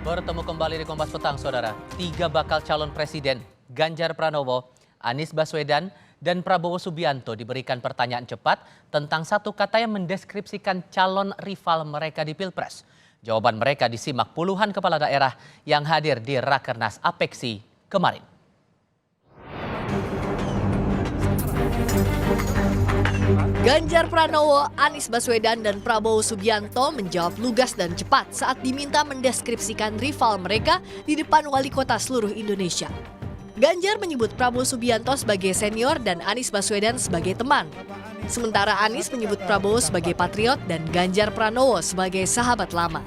Bertemu kembali di Kompas Petang, Saudara. 3 bakal calon presiden, Ganjar Pranowo, Anies Baswedan, dan Prabowo Subianto diberikan pertanyaan cepat tentang satu kata yang mendeskripsikan calon rival mereka di Pilpres. Jawaban mereka disimak puluhan kepala daerah yang hadir di Rakernas Apeksi kemarin. Ganjar Pranowo, Anies Baswedan, dan Prabowo Subianto menjawab lugas dan cepat saat diminta mendeskripsikan rival mereka di depan wali kota seluruh Indonesia. Ganjar menyebut Prabowo Subianto sebagai senior dan Anies Baswedan sebagai teman. Sementara Anies menyebut Prabowo sebagai patriot dan Ganjar Pranowo sebagai sahabat lama.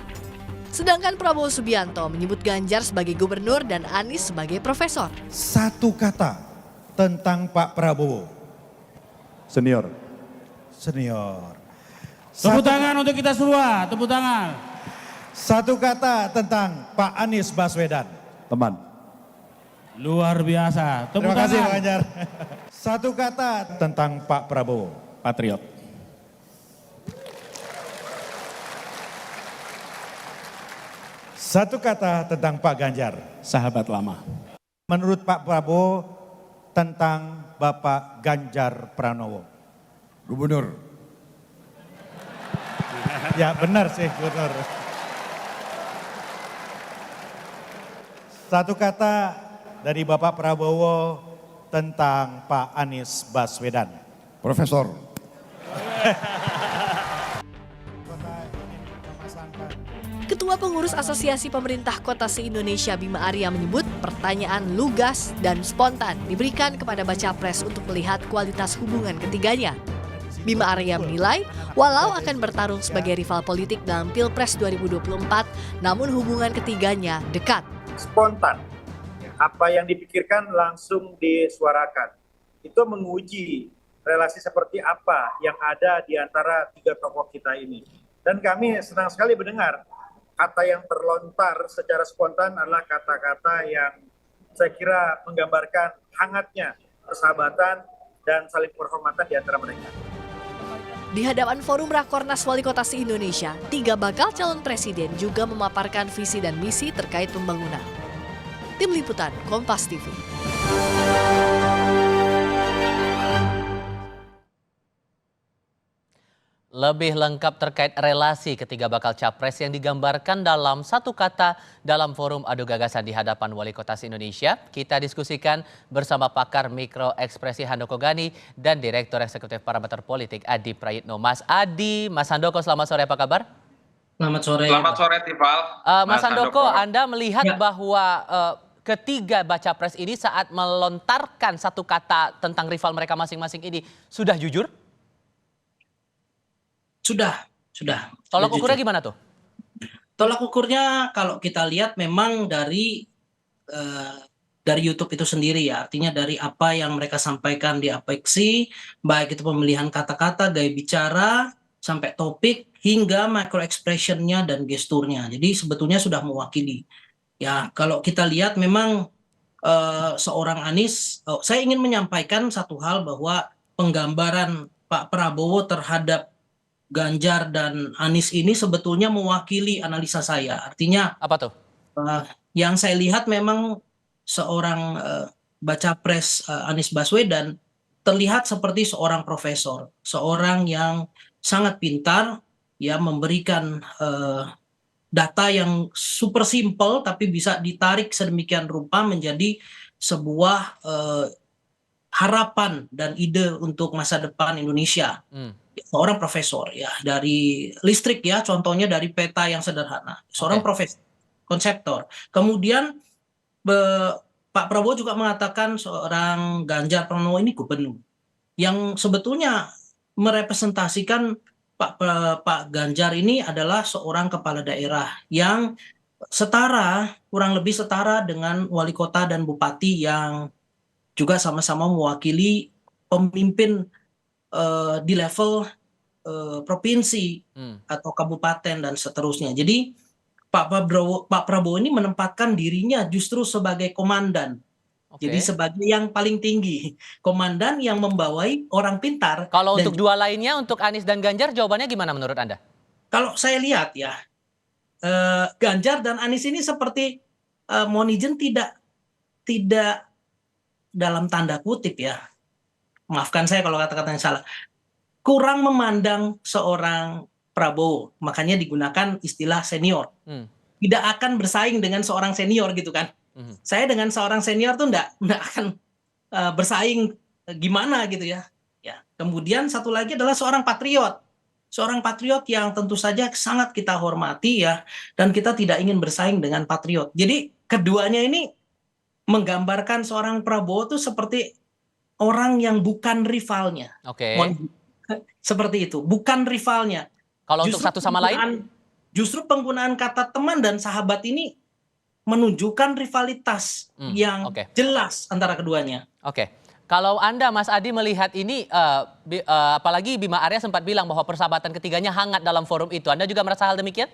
Sedangkan Prabowo Subianto menyebut Ganjar sebagai gubernur dan Anies sebagai profesor. Satu kata tentang Pak Prabowo. Senior. Tepuk tangan untuk kita semua, tepuk tangan. Satu kata tentang Pak Anies Baswedan. Teman. Luar biasa, tepuk Terima kasih tangan. Pak Ganjar. Satu kata tentang Pak Prabowo. Patriot. Satu kata tentang Pak Ganjar. Sahabat lama. Menurut Pak Prabowo tentang Bapak Ganjar Pranowo. Gubernur. Ya benar sih gubernur. Satu kata dari Bapak Prabowo tentang Pak Anies Baswedan. Profesor. Ketua Pengurus Asosiasi Pemerintah Kota se-Indonesia Bima Arya menyebut pertanyaan lugas dan spontan diberikan kepada baca pres untuk melihat kualitas hubungan ketiganya. Bima Arya menilai walau akan bertarung sebagai rival politik dalam Pilpres 2024, namun hubungan ketiganya dekat. Spontan, apa yang dipikirkan langsung disuarakan. Itu menguji relasi seperti apa yang ada di antara tiga tokoh kita ini. Dan kami senang sekali mendengar kata yang terlontar secara spontan adalah kata-kata yang saya kira menggambarkan hangatnya persahabatan dan saling penghormatan di antara mereka. Di hadapan Forum Rakornas Wali Kota se-Indonesia, 3 bakal calon presiden juga memaparkan visi dan misi terkait pembangunan. Tim Liputan Kompas TV. Lebih lengkap terkait relasi ketiga bakal capres yang digambarkan dalam satu kata dalam forum adu gagasan di hadapan Wali Kota se-Indonesia, kita diskusikan bersama pakar mikro ekspresi Handoko Gani dan Direktur Eksekutif Parameter Politik Adi Prayitno. Mas Adi, Mas Handoko, selamat sore, apa kabar? Selamat sore. Selamat sore, Tifal. Mas Handoko, Anda melihat bahwa ketiga baca pres ini saat melontarkan satu kata tentang rival mereka masing-masing ini sudah jujur? Sudah. Tolak ukurnya gimana tuh? Tolak ukurnya kalau kita lihat memang dari YouTube itu sendiri ya, artinya dari apa yang mereka sampaikan di Apeksi, baik itu pemilihan kata-kata, gaya bicara, sampai topik, hingga micro expression-nya dan gesturnya. Jadi sebetulnya sudah mewakili. Ya, kalau kita lihat memang seorang Anies, saya ingin menyampaikan satu hal bahwa penggambaran Pak Prabowo terhadap Ganjar dan Anies ini sebetulnya mewakili analisa saya. Artinya Apa tuh? yang saya lihat memang seorang baca pres Anies Baswedan terlihat seperti seorang profesor, seorang yang sangat pintar, ya memberikan data yang super simple tapi bisa ditarik sedemikian rupa menjadi sebuah harapan dan ide untuk masa depan Indonesia. Seorang profesor ya, dari listrik ya, contohnya dari peta yang sederhana. Seorang profesor, konseptor. Kemudian Pak Prabowo juga mengatakan seorang Ganjar Pranowo ini gubernur yang sebetulnya merepresentasikan Pak Ganjar ini adalah seorang kepala daerah yang setara, kurang lebih setara dengan wali kota dan bupati yang juga sama-sama mewakili pemimpin di level provinsi atau kabupaten dan seterusnya. Jadi Pak Prabowo ini menempatkan dirinya justru sebagai komandan. Jadi sebagai yang paling tinggi, komandan yang membawai orang pintar. Kalau untuk dua lainnya, untuk Anies dan Ganjar, jawabannya gimana menurut Anda? Kalau saya lihat ya, Ganjar dan Anies ini seperti Monijen tidak dalam tanda kutip ya, maafkan saya kalau kata-katanya salah, kurang memandang seorang Prabowo, makanya digunakan istilah senior. Tidak akan bersaing dengan seorang senior gitu kan. Saya dengan seorang senior tuh enggak akan bersaing gimana gitu ya. Ya. Kemudian satu lagi adalah seorang patriot. Seorang patriot yang tentu saja sangat kita hormati ya, dan kita tidak ingin bersaing dengan patriot. Jadi keduanya ini menggambarkan seorang Prabowo tuh seperti orang yang bukan rivalnya. Oke. Seperti itu, bukan rivalnya. Kalau untuk satu sama lain? Justru penggunaan kata teman dan sahabat ini menunjukkan rivalitas yang jelas antara keduanya. Oke. Kalau Anda, Mas Adi, melihat ini, apalagi Bima Arya sempat bilang bahwa persahabatan ketiganya hangat dalam forum itu. Anda juga merasa hal demikian?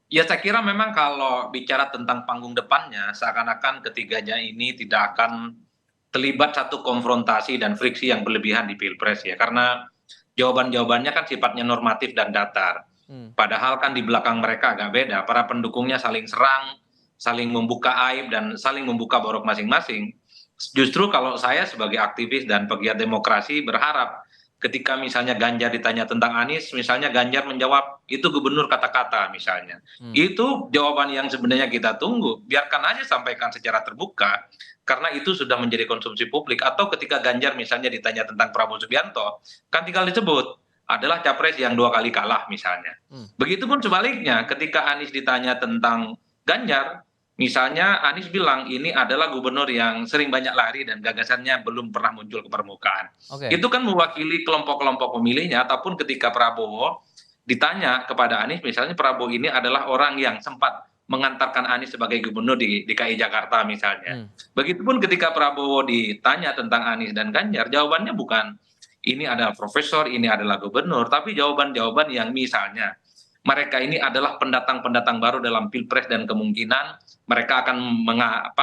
Ya, saya kira memang kalau bicara tentang panggung depannya, seakan-akan ketiganya ini tidak akan terlibat satu konfrontasi dan friksi yang berlebihan di Pilpres ya. Karena jawaban-jawabannya kan sifatnya normatif dan datar. Padahal kan di belakang mereka agak beda. Para pendukungnya saling serang, saling membuka aib, dan saling membuka borok masing-masing. Justru kalau saya sebagai aktivis dan pegiat demokrasi berharap ketika misalnya Ganjar ditanya tentang Anies, misalnya Ganjar menjawab, itu gubernur kata-kata misalnya. Itu jawaban yang sebenarnya kita tunggu. Biarkan aja sampaikan secara terbuka, karena itu sudah menjadi konsumsi publik. Atau ketika Ganjar misalnya ditanya tentang Prabowo Subianto, kan tinggal disebut adalah capres yang 2 kali kalah misalnya. Begitupun sebaliknya ketika Anies ditanya tentang Ganjar, misalnya Anies bilang ini adalah gubernur yang sering banyak lari dan gagasannya belum pernah muncul ke permukaan. Itu kan mewakili kelompok-kelompok pemilihnya. Ataupun ketika Prabowo ditanya kepada Anies, misalnya Prabowo ini adalah orang yang sempat mengantarkan Anies sebagai gubernur di DKI Jakarta misalnya. Begitupun ketika Prabowo ditanya tentang Anies dan Ganjar, jawabannya bukan ini adalah profesor, ini adalah gubernur, tapi jawaban-jawaban yang misalnya mereka ini adalah pendatang-pendatang baru dalam Pilpres dan kemungkinan mereka akan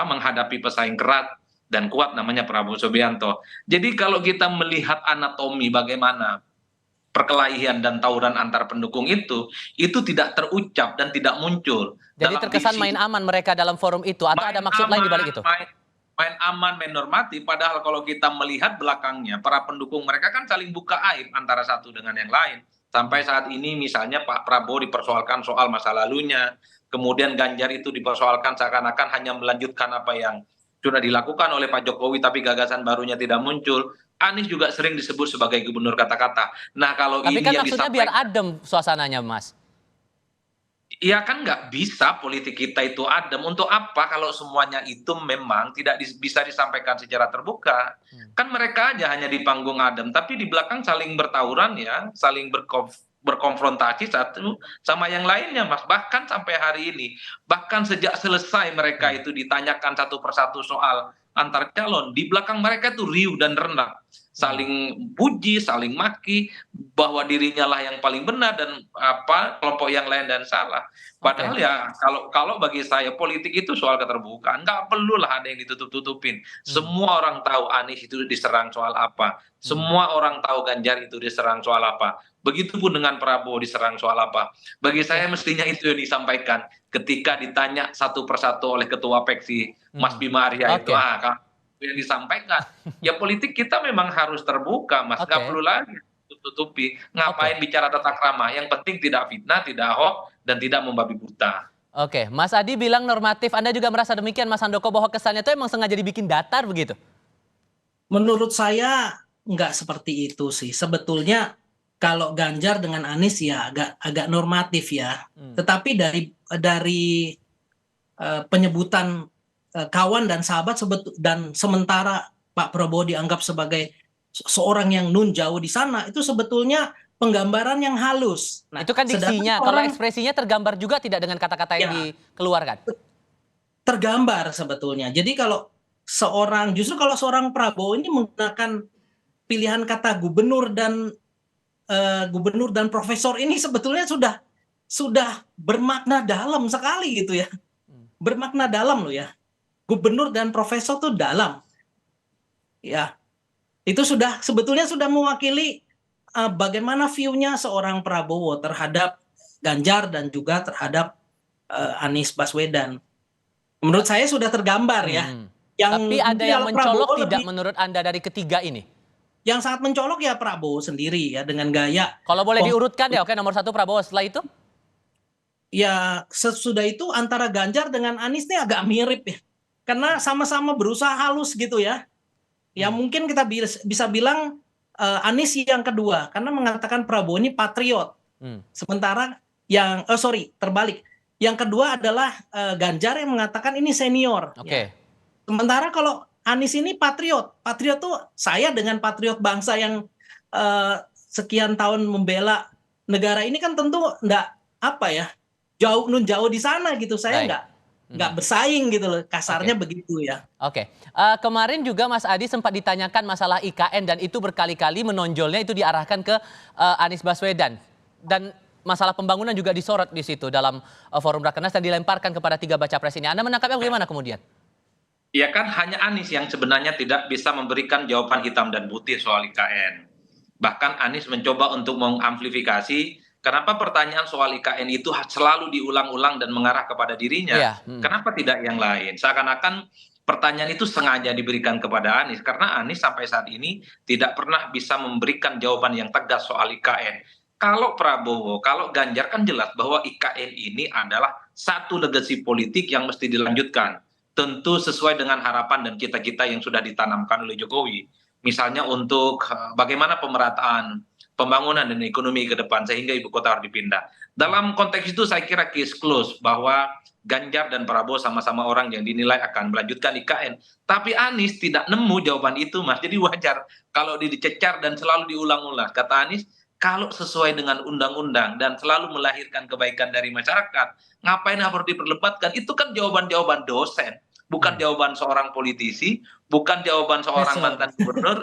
menghadapi pesaing keras dan kuat namanya Prabowo Subianto. Jadi kalau kita melihat anatomi bagaimana perkelahian dan tawuran antar pendukung itu tidak terucap dan tidak muncul. Jadi terkesan main aman mereka dalam forum itu, atau ada maksud lain di balik itu? Main aman, main normatif, padahal kalau kita melihat belakangnya, para pendukung mereka kan saling buka aib antara satu dengan yang lain. Sampai saat ini misalnya Pak Prabowo dipersoalkan soal masa lalunya, kemudian Ganjar itu dipersoalkan seakan-akan hanya melanjutkan apa yang sudah dilakukan oleh Pak Jokowi, tapi gagasan barunya tidak muncul. Anies juga sering disebut sebagai gubernur kata-kata. Nah, kalau tapi ini kan yang maksudnya biar adem suasananya, Mas. Iya kan nggak bisa politik kita itu adem. Untuk apa kalau semuanya itu memang tidak bisa disampaikan secara terbuka? Kan mereka aja hanya di panggung adem, tapi di belakang saling bertawuran ya, saling berkonfrontasi satu sama yang lainnya, Mas. Bahkan sampai hari ini, bahkan sejak selesai mereka itu ditanyakan satu persatu soal antar calon, di belakang mereka itu riuh dan rendah, saling puji, saling maki bahwa dirinya lah yang paling benar dan kelompok yang lain dan salah. Padahal ya kalau bagi saya politik itu soal keterbukaan, nggak perlulah ada yang ditutup-tutupin. Semua orang tahu Anies itu diserang soal apa, semua orang tahu Ganjar itu diserang soal apa. Begitupun dengan Prabowo diserang soal apa. Bagi saya mestinya itu yang disampaikan ketika ditanya satu persatu oleh Ketua Peksi Mas Bima Arya itu yang disampaikan. Ya politik kita memang harus terbuka, Mas. Nggak perlu lagi tutupi. Ngapain bicara tata krama? Yang penting tidak fitnah, tidak hoax, dan tidak membabi buta. Oke, Mas Adi bilang normatif. Anda juga merasa demikian, Mas Handoko, bahwa kesannya itu emang sengaja dibikin datar begitu? Menurut saya nggak seperti itu sih. Sebetulnya kalau Ganjar dengan Anies ya agak normatif ya. Tetapi dari penyebutan kawan dan sahabat dan sementara Pak Prabowo dianggap sebagai seorang yang nun jauh di sana, itu sebetulnya penggambaran yang halus. Nah, itu kan diksinya, kalau ekspresinya tergambar juga tidak dengan kata-kata yang dikeluarkan? Tergambar sebetulnya. Jadi justru kalau seorang Prabowo ini menggunakan pilihan kata gubernur dan profesor ini sebetulnya sudah bermakna dalam sekali gitu ya. Bermakna dalam loh ya. Gubernur dan profesor tuh dalam. Ya. Itu sebetulnya sudah mewakili bagaimana view-nya seorang Prabowo terhadap Ganjar dan juga terhadap Anies Baswedan. Menurut saya sudah tergambar ya. Tapi ada yang kalau mencolok Prabowo tidak lebih- menurut Anda dari ketiga ini? Yang sangat mencolok ya Prabowo sendiri ya dengan gaya. Kalau boleh diurutkan ya, oke, nomor 1 Prabowo, setelah itu? Ya sesudah itu antara Ganjar dengan Anies ini agak mirip ya. Karena sama-sama berusaha halus gitu ya. Ya mungkin kita bisa bilang Anies yang kedua karena mengatakan Prabowo ini patriot. Sementara yang terbalik. Yang kedua adalah Ganjar yang mengatakan ini senior. Oke. Ya. Sementara kalau Anies ini patriot. Patriot tuh saya dengan patriot bangsa yang sekian tahun membela negara ini kan tentu enggak jauh di sana gitu. Saya enggak bersaing gitu loh. Kasarnya begitu ya. Oke. Kemarin juga Mas Adi sempat ditanyakan masalah IKN dan itu berkali-kali menonjolnya itu diarahkan ke Anies Baswedan. Dan masalah pembangunan juga disorot di situ dalam forum Rakernas dan dilemparkan kepada 3 baca pres ini. Anda menangkapnya bagaimana kemudian? Ya kan hanya Anies yang sebenarnya tidak bisa memberikan jawaban hitam dan putih soal IKN. Bahkan Anies mencoba untuk mengamplifikasi kenapa pertanyaan soal IKN itu selalu diulang-ulang dan mengarah kepada dirinya. Kenapa tidak yang lain? Seakan-akan pertanyaan itu sengaja diberikan kepada Anies karena Anies sampai saat ini tidak pernah bisa memberikan jawaban yang tegas soal IKN. Kalau Prabowo, kalau Ganjar kan jelas bahwa IKN ini adalah satu legasi politik yang mesti dilanjutkan. Tentu sesuai dengan harapan dan cita-cita yang sudah ditanamkan oleh Jokowi. Misalnya untuk bagaimana pemerataan pembangunan dan ekonomi ke depan sehingga ibu kota harus dipindah. Dalam konteks itu saya kira case close bahwa Ganjar dan Prabowo sama-sama orang yang dinilai akan melanjutkan IKN. Tapi Anies tidak nemu jawaban itu, Mas. Jadi wajar kalau dicecar dan selalu diulang-ulang. Kata Anies, kalau sesuai dengan undang-undang dan selalu melahirkan kebaikan dari masyarakat, ngapain harus diperdebatkan? Itu kan jawaban-jawaban dosen, bukan jawaban seorang politisi, bukan jawaban seorang mantan gubernur,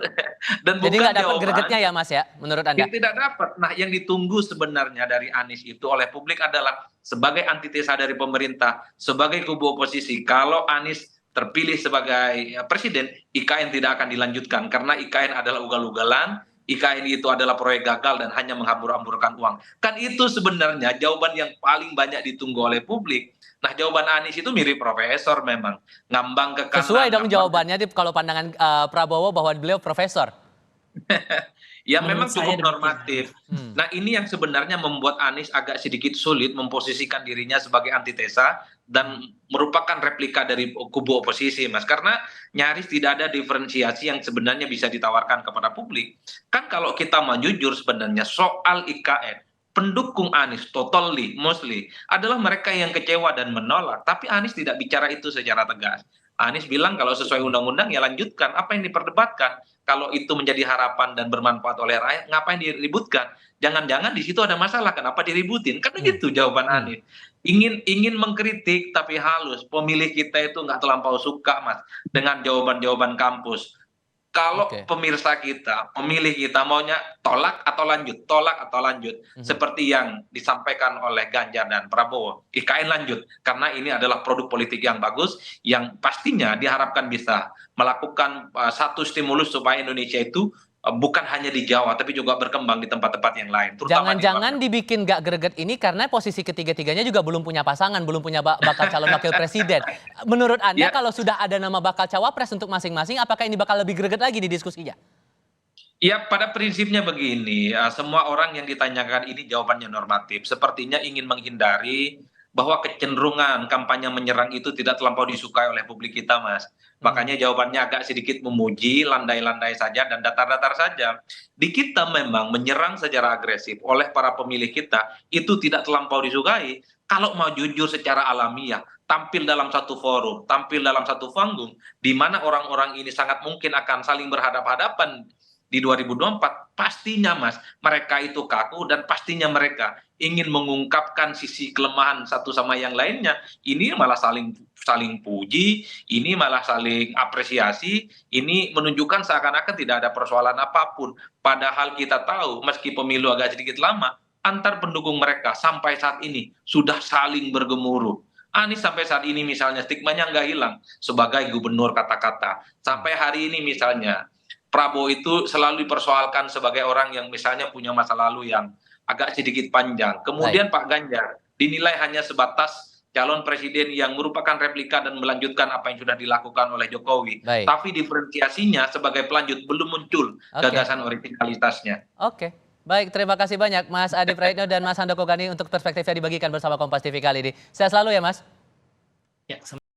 dan Jadi bukan nggak dapat jawaban gregetnya ya Mas ya, menurut Anda? tidak dapat. Nah, yang ditunggu sebenarnya dari Anies itu oleh publik adalah sebagai antitesa dari pemerintah, sebagai kubu oposisi. Kalau Anies terpilih sebagai presiden, IKN tidak akan dilanjutkan karena IKN adalah ugal-ugalan. IKN itu adalah proyek gagal dan hanya menghambur-hamburkan uang. Kan itu sebenarnya jawaban yang paling banyak ditunggu oleh publik. Nah, jawaban Anies itu mirip profesor memang. Ngambang ke kanan. Sesuai dong jawabannya kalau pandangan Prabowo bahwa beliau profesor. Ya Menurut memang saya cukup normatif. Nah, ini yang sebenarnya membuat Anies agak sedikit sulit memposisikan dirinya sebagai antitesa dan merupakan replika dari kubu oposisi, Mas. Karena nyaris tidak ada diferensiasi yang sebenarnya bisa ditawarkan kepada publik. Kan kalau kita mau jujur sebenarnya soal IKN, pendukung Anies mostly adalah mereka yang kecewa dan menolak. Tapi Anies tidak bicara itu secara tegas. Anies bilang kalau sesuai undang-undang ya lanjutkan. Apa yang diperdebatkan? Kalau itu menjadi harapan dan bermanfaat oleh rakyat, ngapain diributkan? Jangan-jangan di situ ada masalah, kenapa diributin? Kan begitu jawaban Anies. Ingin mengkritik tapi halus. Pemilih kita itu nggak terlampau suka, Mas, dengan jawaban-jawaban kampus. Kalau pemirsa kita, pemilih kita maunya tolak atau lanjut, seperti yang disampaikan oleh Ganjar dan Prabowo. IKN lanjut, karena ini adalah produk politik yang bagus, yang pastinya diharapkan bisa melakukan satu stimulus supaya Indonesia itu bukan hanya di Jawa, tapi juga berkembang di tempat-tempat yang lain. Jangan-jangan dibikin gak greget ini karena posisi ketiga-tiganya juga belum punya pasangan, belum punya bakal calon wakil presiden. Menurut Anda kalau sudah ada nama bakal cawapres untuk masing-masing, apakah ini bakal lebih greget lagi di diskusinya? Ya, pada prinsipnya begini, semua orang yang ditanyakan ini jawabannya normatif. Sepertinya ingin menghindari bahwa kecenderungan kampanye menyerang itu tidak terlampau disukai oleh publik kita, Mas. Makanya jawabannya agak sedikit memuji, landai-landai saja dan datar-datar saja. Di kita memang menyerang secara agresif oleh para pemilih kita itu tidak terlampau disukai. Kalau mau jujur secara alamiah, tampil dalam satu forum, tampil dalam satu panggung, di mana orang-orang ini sangat mungkin akan saling berhadapan-hadapan di 2024, pastinya Mas, mereka itu kaku dan pastinya mereka ingin mengungkapkan sisi kelemahan satu sama yang lainnya. Ini malah saling puji, ini malah saling apresiasi, ini menunjukkan seakan-akan tidak ada persoalan apapun. Padahal kita tahu meski pemilu agak sedikit lama, antar pendukung mereka sampai saat ini sudah saling bergemuruh. Anies sampai saat ini misalnya stigmanya nggak hilang sebagai gubernur kata-kata. Sampai hari ini misalnya Prabowo itu selalu dipersoalkan sebagai orang yang misalnya punya masa lalu yang agak sedikit panjang. Kemudian Pak Ganjar dinilai hanya sebatas calon presiden yang merupakan replika dan melanjutkan apa yang sudah dilakukan oleh Jokowi. Baik. Tapi diferensiasinya sebagai pelanjut belum muncul gagasan originalitasnya. Oke. Baik, terima kasih banyak Mas Adi Praitno dan Mas Handoko Gani untuk perspektif yang dibagikan bersama Kompas TV kali ini. Sehat selalu ya Mas. Ya,